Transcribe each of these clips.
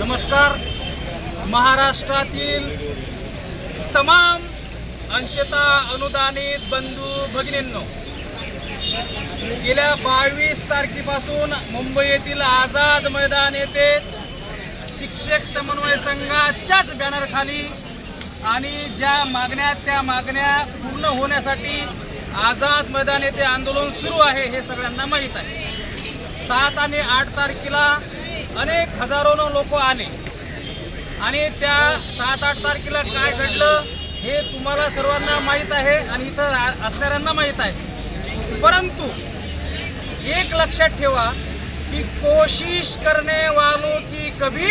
नमस्कार. महाराष्ट्रातील तमाम अंशतः अनुदानित बंधू भगिनींनो, गेल्या 22 तारखेपासून मुंबई येथील आझाद मैदान येथे शिक्षक समन्वय संघाच्याच बॅनरखाली आणि ज्या मागण्या त्या मागण्या पूर्ण होण्यासाठी आझाद मैदान येथे आंदोलन सुरू आहे हे सगळ्यांना माहीत आहे. 7 आणि 8 तारखेला अनेक हजारोनो लोक आले आणि त्या 7-8 तारखेला काय घडलं हे तुम्हाला सर्वांना माहीत आहे आणि इथं असणाऱ्यांना माहीत आहे. परंतु एक लक्षात ठेवा की कोशिश करने वालों की कभी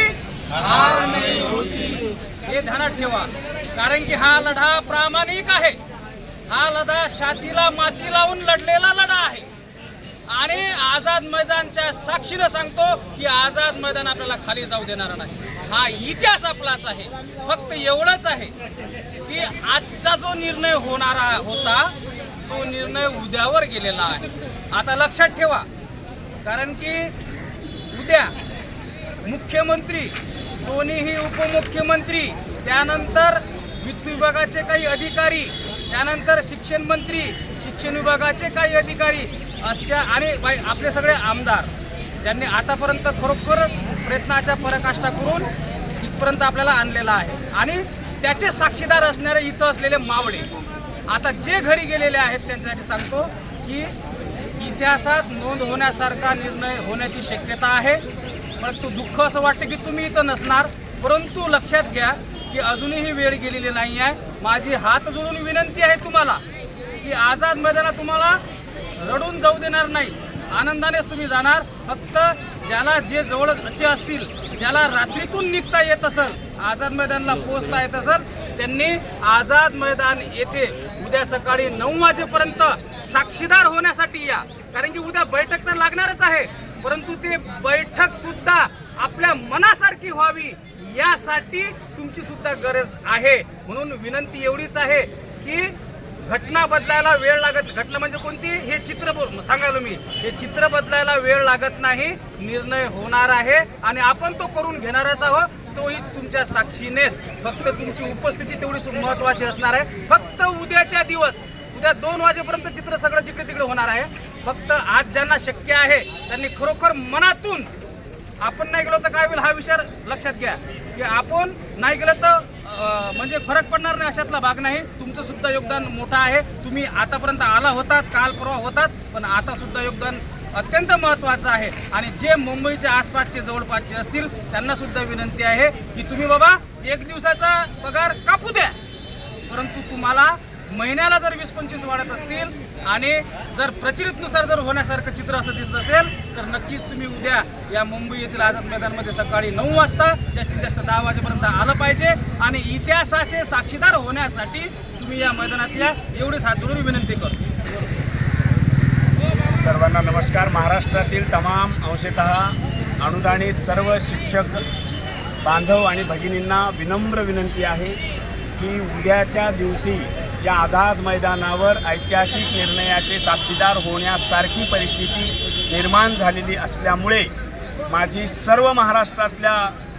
हार नहीं होती, हे ध्यानात ठेवा. कारण की हा लढा प्रामाणिक आहे. हा लढा छातीला माती लावून लढलेला लढा आहे आणि आझाद मैदानच्या साक्षीनं सांगतो की आझाद मैदान आपल्याला खाली जाऊ देणार नाही. हा इतिहास आपलाच आहे. फक्त एवढंच आहे की आजचा जो निर्णय होणारा होता तो निर्णय उद्यावर गेलेला आहे. आता लक्षात ठेवा, कारण की उद्या मुख्यमंत्री, दोन्हीही उपमुख्यमंत्री, त्यानंतर वित्त विभागाचे काही अधिकारी, त्यानंतर शिक्षण मंत्री, शिक्षण विभागाचे काही अधिकारी अशा आणि आपले सगळे आमदार ज्यांनी आतापर्यंत खरोखर प्रयत्नाच्या पराकाष्ठा करून इथपर्यंत आपल्याला आणलेला आहे आणि त्याचे साक्षीदार असणारे इथं असलेले मावळे आता जे घरी गेलेले आहेत त्यांच्यासाठी सांगतो की इतिहासात नोंद होण्यासारखा निर्णय होण्याची शक्यता आहे. परंतु दुःख असं वाटतं की तुम्ही इथं नसणार. परंतु लक्षात घ्या की अजूनही वेळ गेलेली नाही आहे. माझी हात जोडून विनंती आहे तुम्हाला की आझाद मैदानात तुम्हाला रडून जाऊ देणार नाही. आनंदानेच तुम्ही जाणार. फक्त ज्याला जे जवळचे असतील, ज्याला रात्रीतून निघता येत असेल, आझाद मैदानाला पोहोचता येत असेल, त्यांनी आझाद मैदान येथे उद्या सकाळी 9 वाजेपर्यंत साक्षीदार होण्यासाठी या. कारण की उद्या बैठक तर लागणारच आहे, परंतु ते बैठक सुद्धा आपल्या मनासारखी व्हावी यासाठी तुमची सुद्धा गरज आहे. म्हणून विनंती एवढीच आहे की घटना बदलायला वेळ लागत, घटना म्हणजे कोणती हे चित्र सांगायला मी, हे चित्र बदलायला वेळ लागत नाही. निर्णय होणार आहे आणि आपण तो करून घेणारच आहोत. तोही तुमच्या साक्षीनेच. फक्त तुमची उपस्थिती तेवढी महत्त्वाची असणार आहे. फक्त उद्याच्या दिवस, उद्या 2 वाजेपर्यंत चित्र सगळं जिकडे तिकडे होणार आहे. फक्त आज ज्यांना शक्य आहे त्यांनी खरोखर मनातून, आपण नाही गेलो तर काय होईल हा विचार लक्षात घ्या की आपण नाही गेलं तर म्हणजे फरक पडणार नाही अशातला भाग नाही. तुमचं सुद्धा योगदान मोठं आहे. तुम्ही आतापर्यंत आला होतात, काल परवा होतात, पण आता सुद्धा योगदान अत्यंत महत्त्वाचं आहे. आणि जे मुंबईच्या आसपासचे जवळपासचे असतील त्यांना सुद्धा विनंती आहे की तुम्ही बाबा 1 दिवसाचा पगार कापू द्या, परंतु तुम्हाला महिन्याला जर 20-25 वाढत असतील आणि जर प्रचलितनुसार जर होण्यासारखं चित्र असं दिसत असेल तर नक्कीच तुम्ही उद्या या मुंबई येथील आझाद मैदानमध्ये सकाळी 9 वाजता जास्तीत जास्त 10 वाजेपर्यंत आलं पाहिजे आणि इतिहासाचे साक्षीदार होण्यासाठी तुम्ही या मैदानात या, एवढीच हात जोडून विनंती करतो. सर्वांना नमस्कार. महाराष्ट्रातील तमाम अंशतः अनुदानित सर्व शिक्षक बांधव आणि भगिनींना विनम्र विनंती आहे की उद्याच्या दिवशी या आझाद मैदानावर ऐतिहासिक निर्णयाचे साक्षीदार होण्यासारखी परिस्थिती निर्माण झालेली असल्यामुळे माझी सर्व महाराष्ट्रातल्या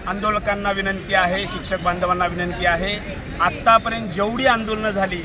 आंदोलकांना विनंती आहे, शिक्षक बांधवांना विनंती आहे, आत्तापर्यंत जेवढी आंदोलनं झाली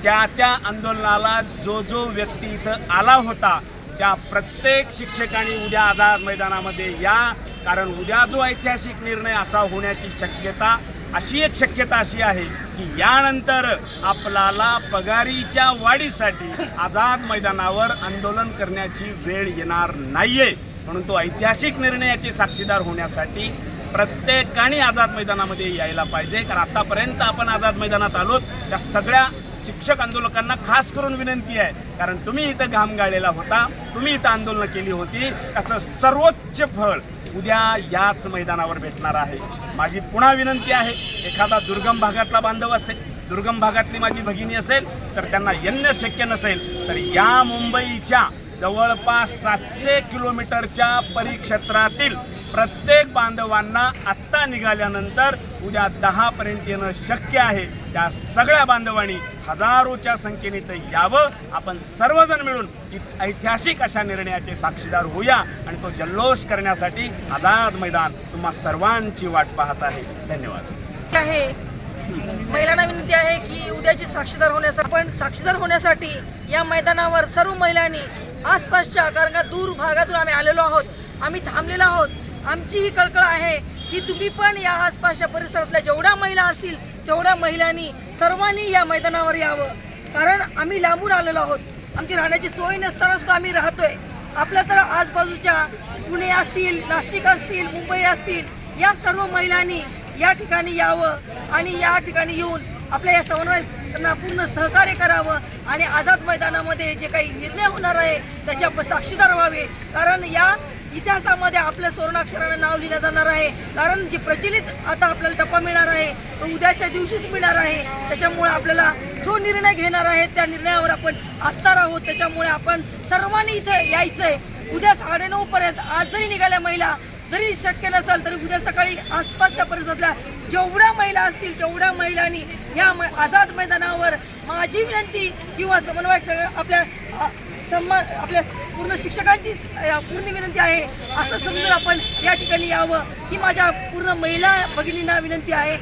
त्या आंदोलनाला जो व्यक्ती इथं आला होता त्या प्रत्येक शिक्षकांनी उद्या आझाद मैदानामध्ये या. कारण उद्या जो ऐतिहासिक निर्णय असा होण्याची शक्यता, अशी एक शक्यता अशी आहे की यानंतर आपल्याला पगारीच्या वाढीसाठी आझाद मैदानावर आंदोलन करण्याची वेळ येणार नाहीये. म्हणून तो ऐतिहासिक निर्णयाचे साक्षीदार होण्यासाठी प्रत्येकाने आझाद मैदानामध्ये यायला पाहिजे. कारण आतापर्यंत आपण आझाद मैदानात आलोत त्या सगळ्या शिक्षक आंदोलकांना खास करून विनंती आहे, कारण तुम्ही इथं घाम गाळलेला होता, तुम्ही इथं आंदोलनं केली होती, त्याचं सर्वोच्च फळ उद्या याच मैदानावर भेटणार आहे. माझी पुन्हा विनंती आहे, एखादा दुर्गम भागातला बांधव असेल, दुर्गम भागातली माझी भगिनी असेल तर त्यांना येणं शक्य नसेल तर या मुंबईच्या जवळपास 700 किलोमीटरच्या परिक्षेत्रातील प्रत्येक बांधवांना आत्ता निघाल्यानंतर उद्या 10 पर्यंत येणं शक्य आहे. त्या सगळ्या बांधवांनी हजारोच्या संख्येने तर यावं. आपण सर्वजण मिळून ऐतिहासिक अशा निर्णयाचे साक्षीदार होऊया आणि तो जल्लोष करण्यासाठी आझाद मैदान तुम्हा सर्वांची वाट पाहत आहे. धन्यवाद. आहे महिलांना विनंती आहे की उद्याची साक्षीदार होण्यासाठी या मैदानावर सर्व महिलांनी आसपासच्या, कारण का दूर भागातून आम्ही आलेलो आहोत, आम्ही थांबलेलो आहोत. आमची ही कळकळ आहे की तुम्ही पण या आसपासच्या परिसरातल्या जेवढ्या महिला असतील तेवढ्या महिलांनी सर्वांनी या मैदानावर यावं. कारण आम्ही लांबून आलेलो आहोत, आमची राहण्याची सोय नसताना सुद्धा आम्ही राहतोय. आपल्या तर आजूबाजूच्या पुणे असतील, नाशिक असतील, मुंबई असतील, या सर्व महिलांनी या ठिकाणी यावं आणि या ठिकाणी येऊन आपल्या या समन्वयांना पूर्ण सहकार्य करावं आणि आझाद मैदानामध्ये जे काही निर्णय होणार आहे त्याच्या साक्षीदार व्हावे. कारण या इतिहासामध्ये आपल्या सुवर्णाक्षरानं नाव लिहिलं जाणार आहे. कारण जे प्रचलित आता आपल्याला टप्पा मिळणार आहे तो उद्याच्या दिवशीच मिळणार आहे. त्याच्यामुळे आपल्याला जो निर्णय घेणार आहे त्या निर्णयावर आपण असणार आहोत. त्याच्यामुळे आपण सर्वांनी इथे यायचंय. उद्या 9:30 पर्यंत आज जरी निघाल्या महिला, जरी शक्य नसेल तरी उद्या सकाळी आसपासच्या परिसरातल्या जेवढ्या महिला असतील तेवढ्या महिलांनी या आझाद मैदानावर माझी विनंती किंवा समन्वयक आपल्या पूर्ण शिक्षकांची पूर्ण विनंती आहे असं समजून आपण या ठिकाणी यावं ही माझ्या पूर्ण महिला भगिनींना विनंती आहे.